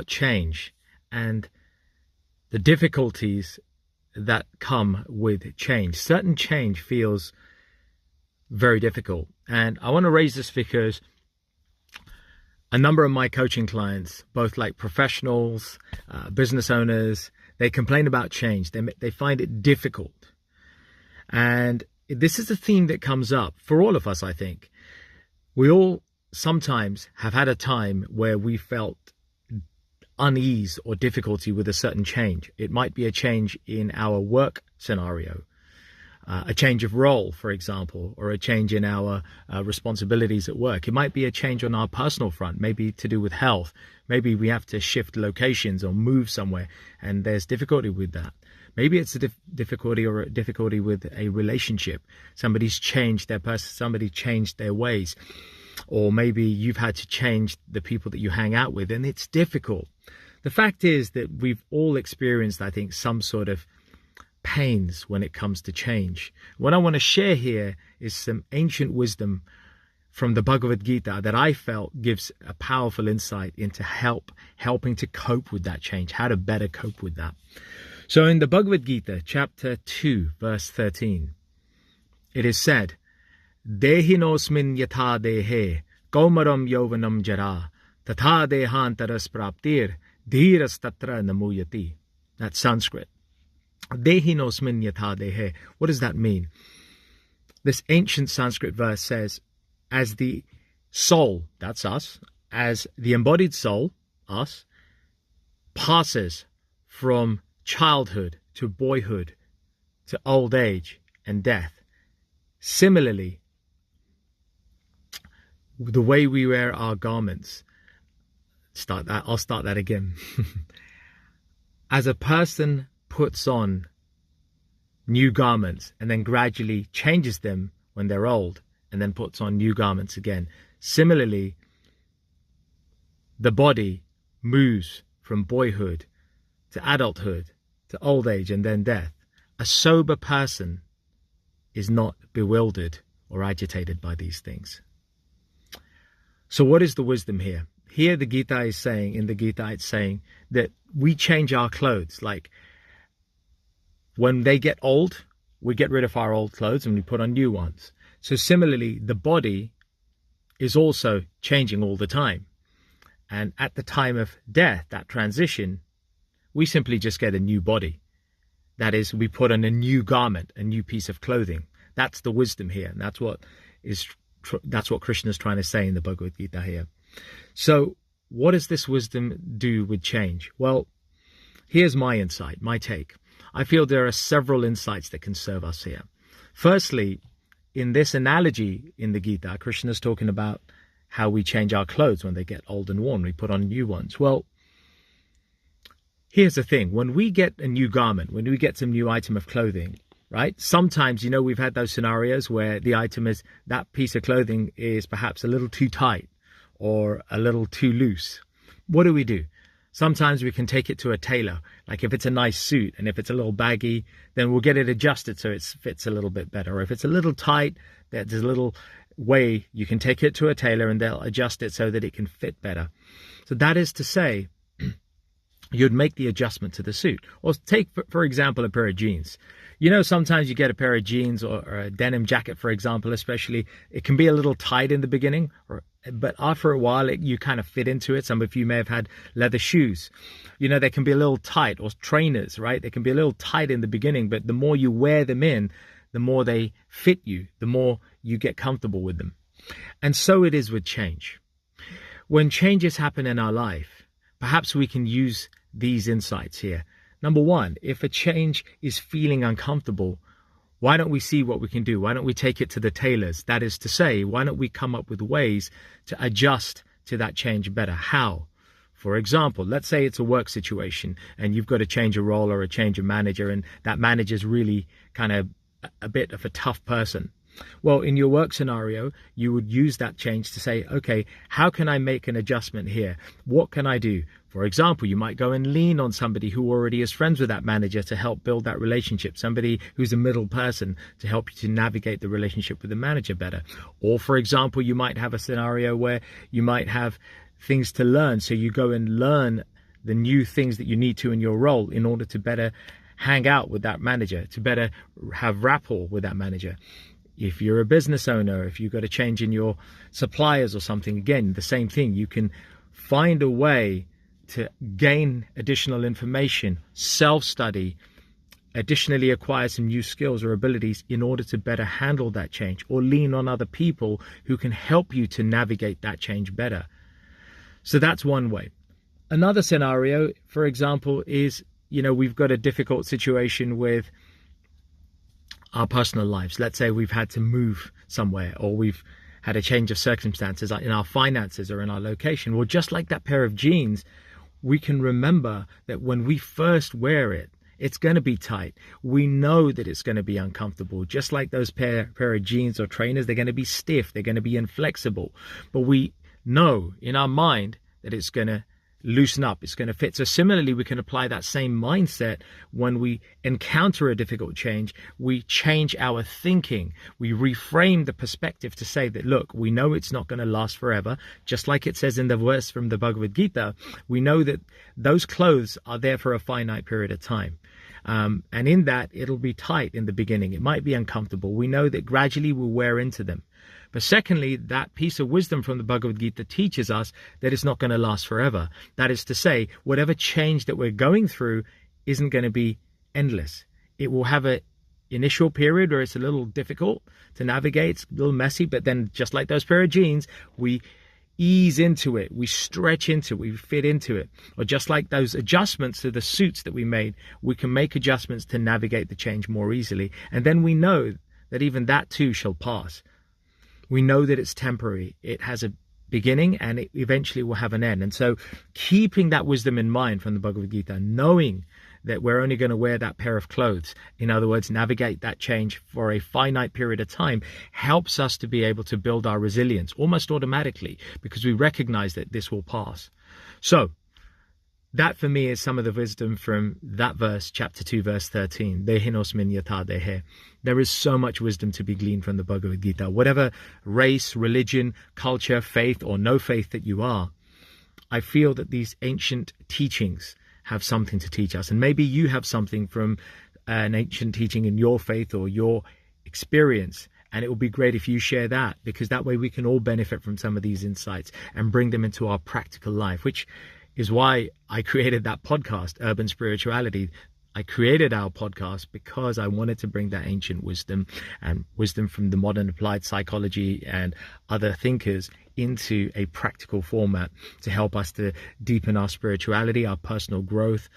change and the difficulties that come with change. Certain change feels very difficult. And I want to raise this because a number of my coaching clients, both like professionals, business owners, they complain about change. They find it difficult. And this is a theme that comes up for all of us, I think. We all sometimes have had a time where we felt unease or difficulty with a certain change. It might be a change in our work scenario, a change of role, for example, or a change in our responsibilities at work. It might be a change on our personal front, maybe to do with health. Maybe we have to shift locations or move somewhere, and there's difficulty with that. Maybe it's a difficulty with a relationship. Somebody's changed their person, somebody changed their ways. Or maybe you've had to change the people that you hang out with, and it's difficult. The fact is that we've all experienced, I think, some sort of pains when it comes to change. What I want to share here is some ancient wisdom from the Bhagavad Gita that I felt gives a powerful insight into helping to cope with that change, how to better cope with that. So in the Bhagavad Gita, chapter 2, verse 13, it is said, Dehinosmin yatha dehe, kaumaram yovanam jara, tatha dehantaras praptir, dhiras tatra namuyati. That's Sanskrit. Dehinosmin yatha dehe. What does that mean? This ancient Sanskrit verse says, as the soul, that's us, as the embodied soul, us, passes from childhood to boyhood to old age and death, similarly, the way we wear our garments, I'll start that again. As a person puts on new garments and then gradually changes them when they're old and then puts on new garments again, similarly, the body moves from boyhood to adulthood to old age and then death. A sober person is not bewildered or agitated by these things. So what is the wisdom here? Here in the Gita it's saying that we change our clothes. Like when they get old, we get rid of our old clothes and we put on new ones. So similarly, the body is also changing all the time. And at the time of death, that transition, we simply just get a new body. That is, we put on a new garment, a new piece of clothing. That's the wisdom here. And that's what Krishna is trying to say in the Bhagavad Gita here. So what does this wisdom do with change? Well, here's my insight, my take. I feel there are several insights that can serve us here. Firstly, in this analogy in the Gita, Krishna is talking about how we change our clothes when they get old and worn. We put on new ones. Well, here's the thing. When we get a new garment, when we get some new item of clothing, right? Sometimes, we've had those scenarios where that piece of clothing is perhaps a little too tight or a little too loose. What do? Sometimes we can take it to a tailor. Like if it's a nice suit and if it's a little baggy, then we'll get it adjusted so it fits a little bit better. Or if it's a little tight, there's a little way you can take it to a tailor and they'll adjust it so that it can fit better. So that is to say, you'd make the adjustment to the suit. Or take, for example, a pair of jeans. Sometimes you get a pair of jeans or a denim jacket, for example, especially, it can be a little tight in the beginning, but after a while, you kind of fit into it. Some of you may have had leather shoes. They can be a little tight, or trainers, right? They can be a little tight in the beginning, but the more you wear them in, the more they fit you, the more you get comfortable with them. And so it is with change. When changes happen in our life, perhaps we can use these insights here. Number one, if a change is feeling uncomfortable, why don't we see what we can do? Why don't we take it to the tailors? That is to say, why don't we come up with ways to adjust to that change better? How? For example, let's say it's a work situation and you've got to change a role or a change of manager, and that manager's really kind of a bit of a tough person. Well, in your work scenario, you would use that change to say, okay, how can I make an adjustment here? What can I do? For example, you might go and lean on somebody who already is friends with that manager to help build that relationship, somebody who's a middle person to help you to navigate the relationship with the manager better. Or, for example, you might have a scenario where you might have things to learn. So you go and learn the new things that you need to in your role in order to better hang out with that manager, to better have rapport with that manager. If you're a business owner, if you've got a change in your suppliers or something, again, the same thing. You can find a way to gain additional information, self-study, additionally acquire some new skills or abilities in order to better handle that change, or lean on other people who can help you to navigate that change better. So that's one way. Another scenario, for example, is, we've got a difficult situation with our personal lives. Let's say we've had to move somewhere, or we've had a change of circumstances in our finances or in our location. Well, just like that pair of jeans, we can remember that when we first wear it, it's going to be tight. We know that it's going to be uncomfortable. Just like those pair of jeans or trainers, they're going to be stiff, they're going to be inflexible. But we know in our mind that it's going to loosen up, it's going to fit. So similarly, we can apply that same mindset when we encounter a difficult change. We change our thinking. We reframe the perspective to say that, look, we know it's not going to last forever. Just like it says in the verse from the Bhagavad Gita, we know that those clothes are there for a finite period of time. And in that, it'll be tight in the beginning. It might be uncomfortable. We know that gradually we'll wear into them. But secondly, that piece of wisdom from the Bhagavad Gita teaches us that it's not going to last forever. That is to say, whatever change that we're going through isn't going to be endless. It will have an initial period where it's a little difficult to navigate, it's a little messy, but then just like those pair of jeans, we ease into it, we stretch into it, we fit into it. Or just like those adjustments to the suits that we made, we can make adjustments to navigate the change more easily. And then we know that even that too shall pass. We know that it's temporary. It has a beginning and it eventually will have an end. And so keeping that wisdom in mind from the Bhagavad Gita, knowing that we're only going to wear that pair of clothes, in other words, navigate that change for a finite period of time, helps us to be able to build our resilience almost automatically, because we recognize that this will pass. So that for me is some of the wisdom from that verse, chapter 2, verse 13. Dehinosmin yatha dehe. There is so much wisdom to be gleaned from the Bhagavad Gita. Whatever race, religion, culture, faith, or no faith that you are, I feel that these ancient teachings have something to teach us. And maybe you have something from an ancient teaching in your faith or your experience. And it will be great if you share that, because that way we can all benefit from some of these insights and bring them into our practical life, which is why I created that podcast, Urban Spirituality. I created our podcast because I wanted to bring that ancient wisdom and wisdom from the modern applied psychology and other thinkers into a practical format to help us to deepen our spirituality, our personal growth,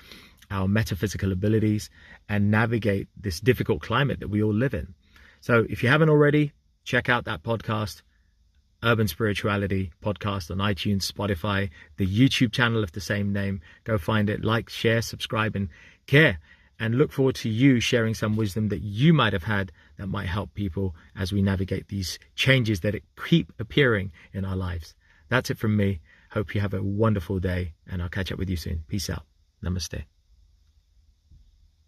our metaphysical abilities, and navigate this difficult climate that we all live in. So if you haven't already, check out that podcast, Urban Spirituality Podcast, on iTunes, Spotify, the YouTube channel of the same name. Go find it, like, share, subscribe, and care. And look forward to you sharing some wisdom that you might have had that might help people as we navigate these changes that keep appearing in our lives. That's it from me. Hope you have a wonderful day, and I'll catch up with you soon. Peace out. Namaste.